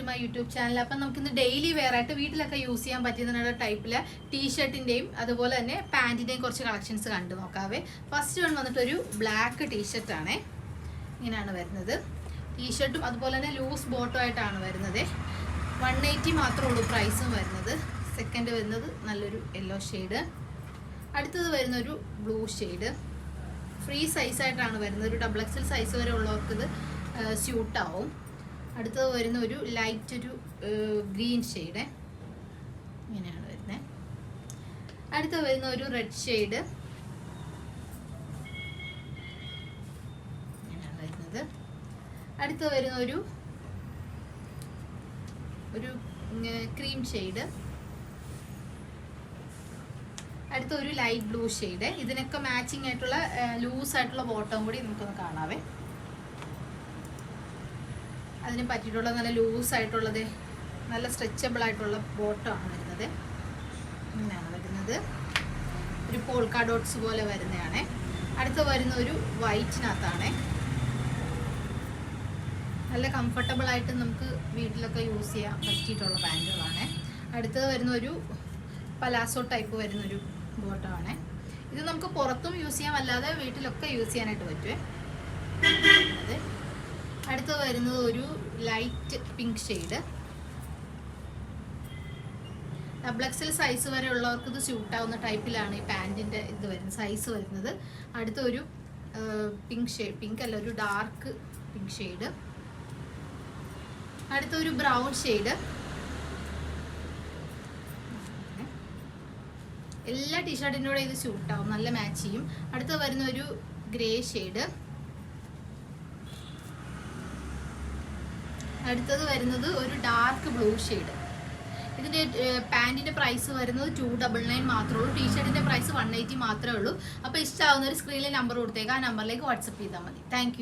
My YouTube channel. അപ്പം നമുക്കിന്ന് daily wear ആയിട്ട് വീട്ടിലൊക്കെ യൂസ് ചെയ്യാൻ പറ്റുന്ന ടൈപ്പില് ടീഷർട്ടിന്റെയും അതുപോലെ തന്നെ പാന്റിന്റെയും കുറച്ച് കളക്ഷൻസ് കണ്ടു നോക്കാവേ. ഫസ്റ്റ് വൺ വന്നിട്ട് ഒരു ബ്ലാക്ക് ടീഷർട്ട് ആണ്. ഇങ്ങനെയാണ് വരുന്നത്. ടീഷർട്ടും അതുപോലെ തന്നെ ലൂസ് ബോട്ടം ആയിട്ടാണ് വരുന്നത്. 180 മാത്രമേ ഉള്ളൂ പ്രൈസും വരുന്നത്. സെക്കൻഡ് വരുന്നത് നല്ലൊരു യെല്ലോ ഷെയ്ഡ്. അടുത്തത് വരുന്നൊരു ബ്ലൂ ഷെയ്ഡ്. ഫ്രീ സൈസായിട്ടാണ് വരുന്നത്. ഒരു XXL സൈസ് വരെ ഉള്ളവർക്ക് ഇത് സ്യൂട്ടാവും. അടുത്തത് വരുന്ന ഒരു ലൈറ്റ് ഒരു ഗ്രീൻ ഷെയ്ഡ്. ഇങ്ങനെയാണ് വരുന്നത്. അടുത്തത് വരുന്ന ഒരു റെഡ് ഷെയ്ഡ്. ഇങ്ങനെയാണ് വരുന്നത്. അടുത്തത് വരുന്ന ഒരു ക്രീം ഷെയ്ഡ്. അടുത്ത ഒരു ലൈറ്റ് ബ്ലൂ ഷെയ്ഡ്. ഇതിനൊക്കെ മാച്ചിങ് ആയിട്ടുള്ള ലൂസ് ആയിട്ടുള്ള ബോട്ടം കൂടി നമുക്കൊന്ന് കാണാവേ. അതിന് പറ്റിയിട്ടുള്ള നല്ല ലൂസ് ആയിട്ടുള്ളത്, നല്ല സ്ട്രെച്ചബിൾ ആയിട്ടുള്ള ബോട്ടം ആണ് വരുന്നത്. ഇങ്ങനെയാണ് വരുന്നത്. ഒരു പോൾക്ക ഡോട്ട്സ് പോലെ വരുന്നതാണ്. അടുത്ത വരുന്ന ഒരു വൈറ്റിനകത്താണ്. നല്ല കംഫർട്ടബിൾ ആയിട്ട് നമുക്ക് വീട്ടിലൊക്കെ യൂസ് ചെയ്യാൻ പറ്റിയിട്ടുള്ള പാൻറ്റുകളാണ്. അടുത്തത് വരുന്ന ഒരു പലാസോ ടൈപ്പ് വരുന്നൊരു ബോട്ടമാണ്. ഇത് നമുക്ക് പുറത്തും യൂസ് ചെയ്യാം, അല്ലാതെ വീട്ടിലൊക്കെ യൂസ് ചെയ്യാനായിട്ട് പറ്റുമേ. അടുത്തത് വരുന്നത് ഒരു light pink shade. XXL size വരെ ഉള്ളവർക്ക് ഇത് സ്യൂട്ടാവുന്ന ടൈപ്പിലാണ് ഈ പാൻറ്റിൻ്റെ ഇത് വരുന്നത്, സൈസ് വരുന്നത്. അടുത്ത ഒരു പിങ്ക് ഷെയ്ഡ്, പിങ്ക് അല്ല ഒരു ഡാർക്ക് പിങ്ക് ഷെയ്ഡ്. അടുത്ത ഒരു ബ്രൗൺ ഷെയ്ഡ്. എല്ലാ ടീഷർട്ടിൻ്റെ കൂടെ ഇത് സ്യൂട്ടാവും, നല്ല മാച്ച് ചെയ്യും. അടുത്ത വരുന്ന ഒരു ഗ്രേ ഷെയ്ഡ്. അടുത്തത് വരുന്നത് ഒരു ഡാർക്ക് ബ്ലൂ ഷെയ്ഡ്. ഇതിൻ്റെ പാൻറ്റിൻ്റെ പ്രൈസ് വരുന്നത് 299 മാത്രമേ ഉള്ളൂ. ടീഷർട്ടിൻ്റെ പ്രൈസ് 180 മാത്രമേ ഉള്ളൂ. അപ്പോൾ ഇഷ്ടമാവുന്ന ഒരു സ്ക്രീനിൽ നമ്പർ കൊടുത്തേക്കാം. ആ നമ്പറിലേക്ക് വാട്സപ്പ് ചെയ്താൽ മതി. താങ്ക്